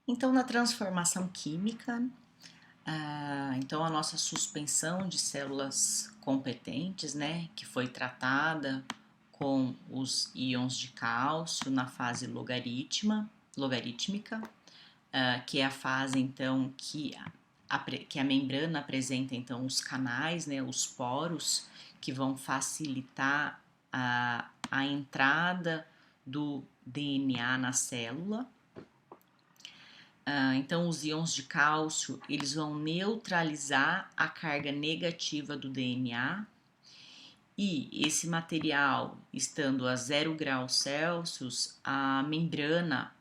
Então, na transformação química, então a nossa suspensão de células competentes, né, que foi tratada com os íons de cálcio na fase logarítmica, que é a fase então que a membrana apresenta então os canais, né, os poros que vão facilitar a entrada do DNA na célula. Então, os íons de cálcio eles vão neutralizar a carga negativa do DNA e esse material estando a 0 graus Celsius, a membrana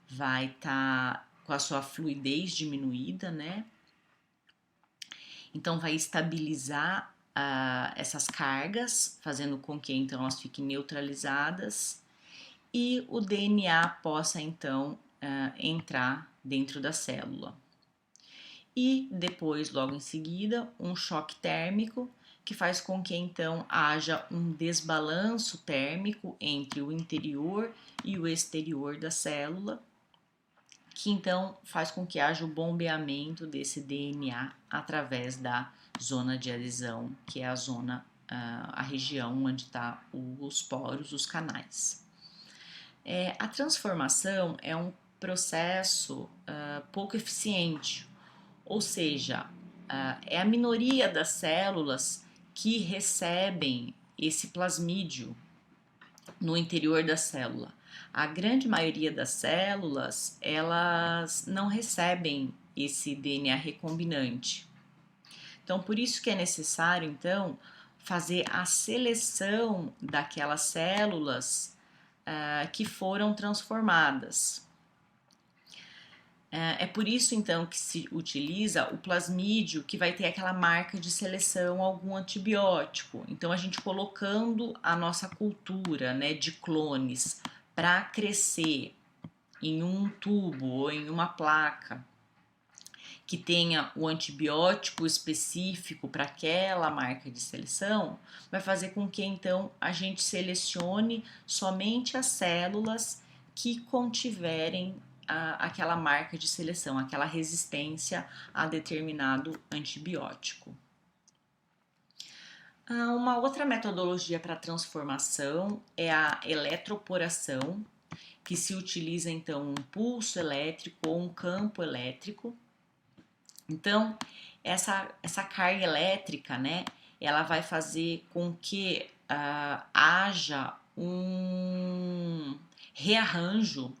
vai estar com a sua fluidez diminuída, né? Então, vai estabilizar essas cargas, fazendo com que então elas fiquem neutralizadas e o DNA possa então entrar dentro da célula. E depois, logo em seguida, um choque térmico que faz com que então haja um desbalanço térmico entre o interior e o exterior da célula, que então faz com que haja o bombeamento desse DNA através da zona de adesão, que é a região onde está os poros, os canais. A transformação é um processo pouco eficiente, ou seja, é a minoria das células que recebem esse plasmídio no interior da célula. A grande maioria das células, elas não recebem esse DNA recombinante. Então, por isso que é necessário, então, fazer a seleção daquelas células que foram transformadas. É por isso, então, que se utiliza o plasmídio, que vai ter aquela marca de seleção, algum antibiótico. Então, a gente colocando a nossa cultura, né, de clones para crescer em um tubo ou em uma placa que tenha o antibiótico específico para aquela marca de seleção, vai fazer com que, então, a gente selecione somente as células que contiverem aquela marca de seleção, aquela resistência a determinado antibiótico. Uma outra metodologia para transformação é a eletroporação, que se utiliza então um pulso elétrico ou um campo elétrico. Então, essa carga elétrica, né, ela vai fazer com que haja um rearranjo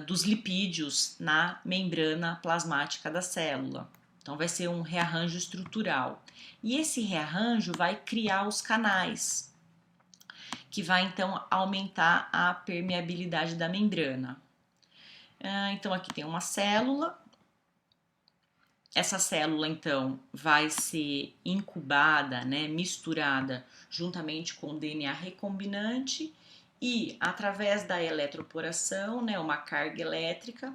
dos lipídios na membrana plasmática da célula. Então, vai ser um rearranjo estrutural. E esse rearranjo vai criar os canais, que vai então aumentar a permeabilidade da membrana. Então, aqui tem uma célula. Essa célula, então, vai ser incubada, né, misturada juntamente com o DNA recombinante e, através da eletroporação, né, uma carga elétrica,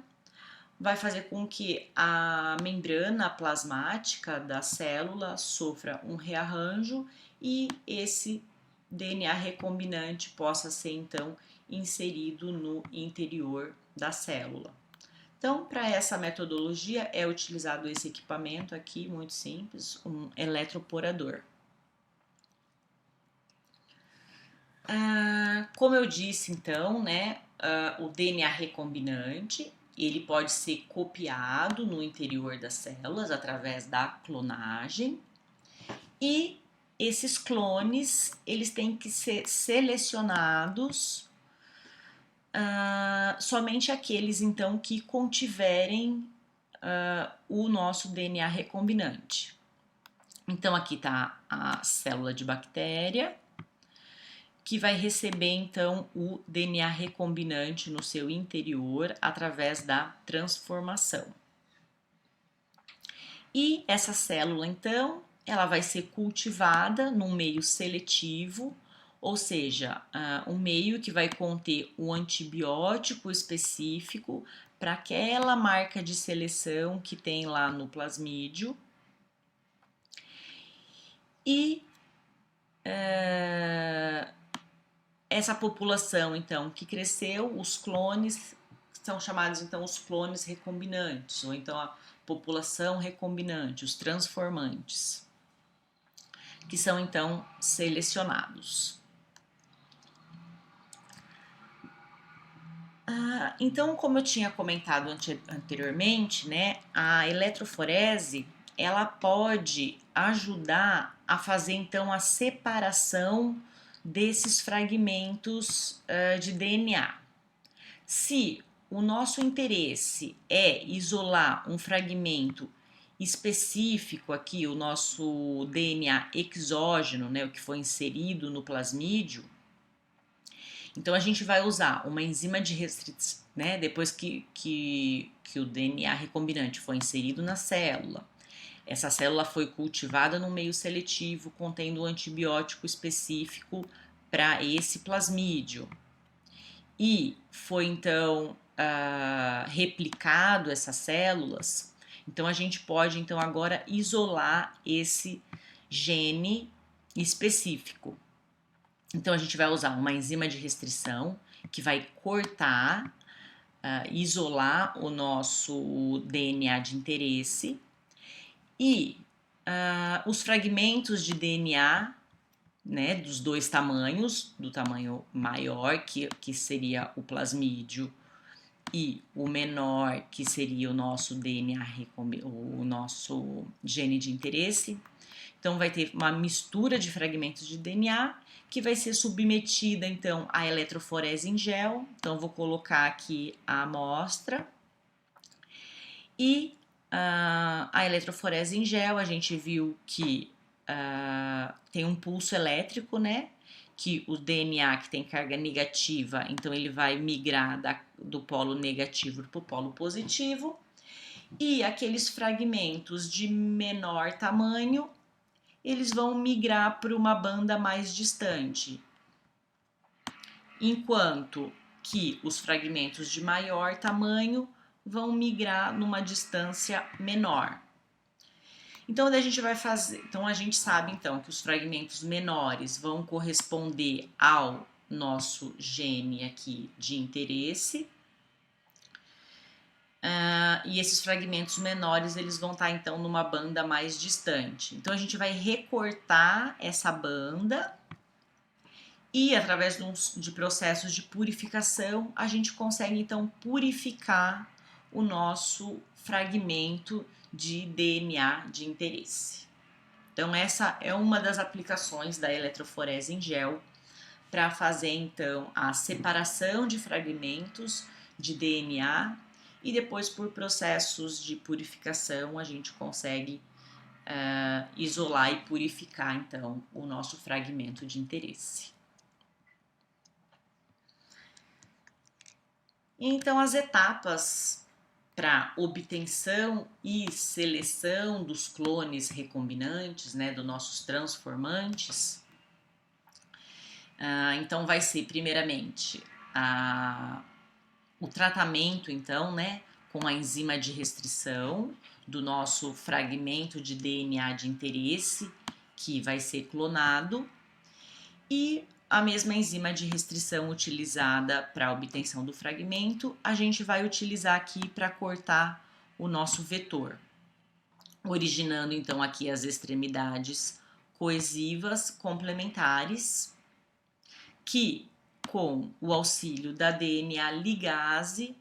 vai fazer com que a membrana plasmática da célula sofra um rearranjo e esse DNA recombinante possa ser, então, inserido no interior da célula. Então, para essa metodologia é utilizado esse equipamento aqui, muito simples, um eletroporador. Como eu disse, então, né, o DNA recombinante, ele pode ser copiado no interior das células através da clonagem e esses clones, eles têm que ser selecionados somente aqueles, então, que contiverem o nosso DNA recombinante. Então, aqui está a célula de bactéria, que vai receber, então, o DNA recombinante no seu interior através da transformação. E essa célula, então, ela vai ser cultivada num meio seletivo, ou seja, um meio que vai conter o antibiótico específico para aquela marca de seleção que tem lá no plasmídio. E essa população, então, que cresceu, os clones são chamados então os clones recombinantes, ou então a população recombinante, os transformantes, que são então selecionados. Então, como eu tinha comentado anteriormente, né, a eletroforese ela pode ajudar a fazer então a separação desses fragmentos de DNA. Se o nosso interesse é isolar um fragmento específico aqui, o nosso DNA exógeno, né, o que foi inserido no plasmídio, então a gente vai usar uma enzima de restrição, né, depois que o DNA recombinante foi inserido na célula. Essa célula foi cultivada num meio seletivo contendo um antibiótico específico para esse plasmídio. E foi então replicado essas células, então a gente pode então agora isolar esse gene específico. Então a gente vai usar uma enzima de restrição que vai cortar, isolar o nosso DNA de interesse e os fragmentos de DNA, né, dos dois tamanhos, do tamanho maior, que seria o plasmídio, e o menor, que seria o nosso DNA, o nosso gene de interesse. Então vai ter uma mistura de fragmentos de DNA que vai ser submetida então à eletroforese em gel. Então vou colocar aqui a amostra. E a eletroforese em gel, a gente viu que tem um pulso elétrico, né? Que o DNA que tem carga negativa, então ele vai migrar do polo negativo para o polo positivo. E aqueles fragmentos de menor tamanho, eles vão migrar para uma banda mais distante. Enquanto que os fragmentos de maior tamanho vão migrar numa distância menor. Então a gente vai fazer, então a gente sabe então que os fragmentos menores vão corresponder ao nosso gene aqui de interesse. E esses fragmentos menores eles vão estar então numa banda mais distante. Então a gente vai recortar essa banda e através de processos de purificação a gente consegue então purificar o nosso fragmento de DNA de interesse. Então essa é uma das aplicações da eletroforese em gel para fazer então a separação de fragmentos de DNA e depois por processos de purificação a gente consegue isolar e purificar então o nosso fragmento de interesse. Então as etapas para obtenção e seleção dos clones recombinantes, né, dos nossos transformantes, então vai ser primeiramente o tratamento, então, né, com a enzima de restrição do nosso fragmento de DNA de interesse, que vai ser clonado, e a mesma enzima de restrição utilizada para a obtenção do fragmento, a gente vai utilizar aqui para cortar o nosso vetor, originando então aqui as extremidades coesivas complementares, que com o auxílio da DNA ligase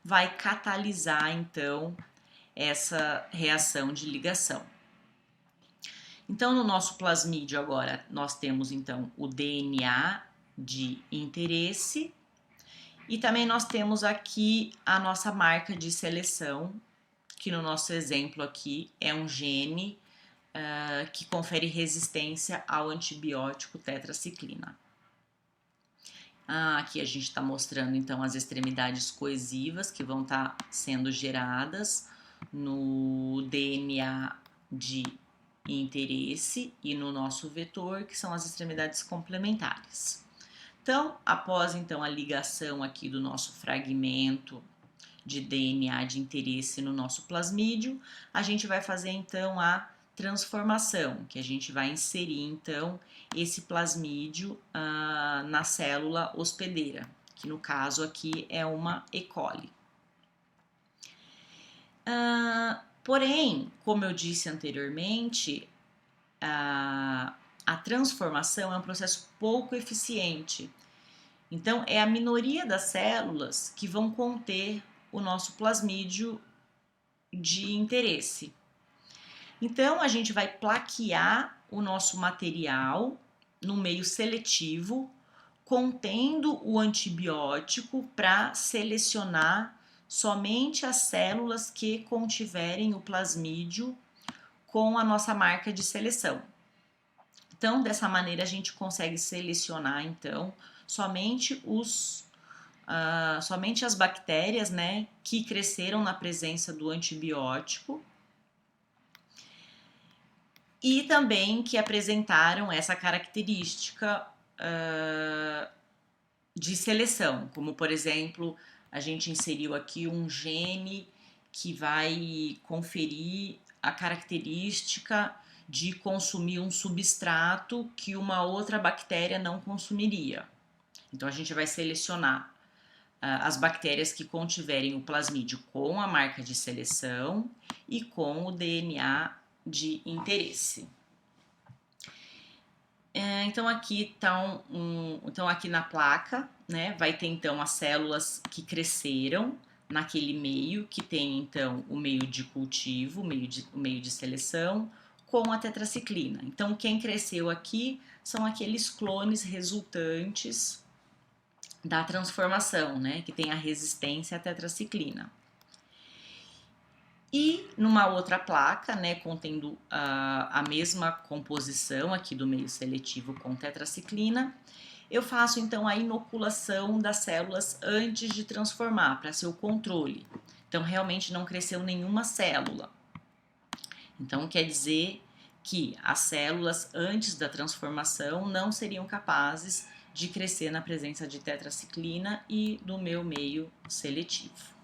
vai catalisar então essa reação de ligação. Então no nosso plasmídio agora nós temos então o DNA de interesse e também nós temos aqui a nossa marca de seleção, que no nosso exemplo aqui é um gene que confere resistência ao antibiótico tetraciclina. Aqui a gente está mostrando então as extremidades coesivas que vão estar sendo geradas no DNA de interesse e no nosso vetor, que são as extremidades complementares. Então, após então a ligação aqui do nosso fragmento de DNA de interesse no nosso plasmídio, a gente vai fazer então a transformação, que a gente vai inserir então esse plasmídio na célula hospedeira, que no caso aqui é uma E. coli. Porém, como eu disse anteriormente, a transformação é um processo pouco eficiente. Então, é a minoria das células que vão conter o nosso plasmídio de interesse. Então, a gente vai plaquear o nosso material no meio seletivo, contendo o antibiótico para selecionar somente as células que contiverem o plasmídio com a nossa marca de seleção. Então, dessa maneira, a gente consegue selecionar, então, somente somente as bactérias, né, que cresceram na presença do antibiótico e também que apresentaram essa característica de seleção, como por exemplo, a gente inseriu aqui um gene que vai conferir a característica de consumir um substrato que uma outra bactéria não consumiria. Então a gente vai selecionar as bactérias que contiverem o plasmídio com a marca de seleção e com o DNA de interesse. Então aqui tá então aqui na placa, né, vai ter então as células que cresceram naquele meio, que tem então o meio de cultivo, o meio de seleção, com a tetraciclina. Então quem cresceu aqui são aqueles clones resultantes da transformação, né, que tem a resistência à tetraciclina. E numa outra placa, né, contendo a mesma composição aqui do meio seletivo com tetraciclina, eu faço então a inoculação das células antes de transformar, para ser o controle. Então realmente não cresceu nenhuma célula. Então quer dizer que as células antes da transformação não seriam capazes de crescer na presença de tetraciclina e do meu meio seletivo.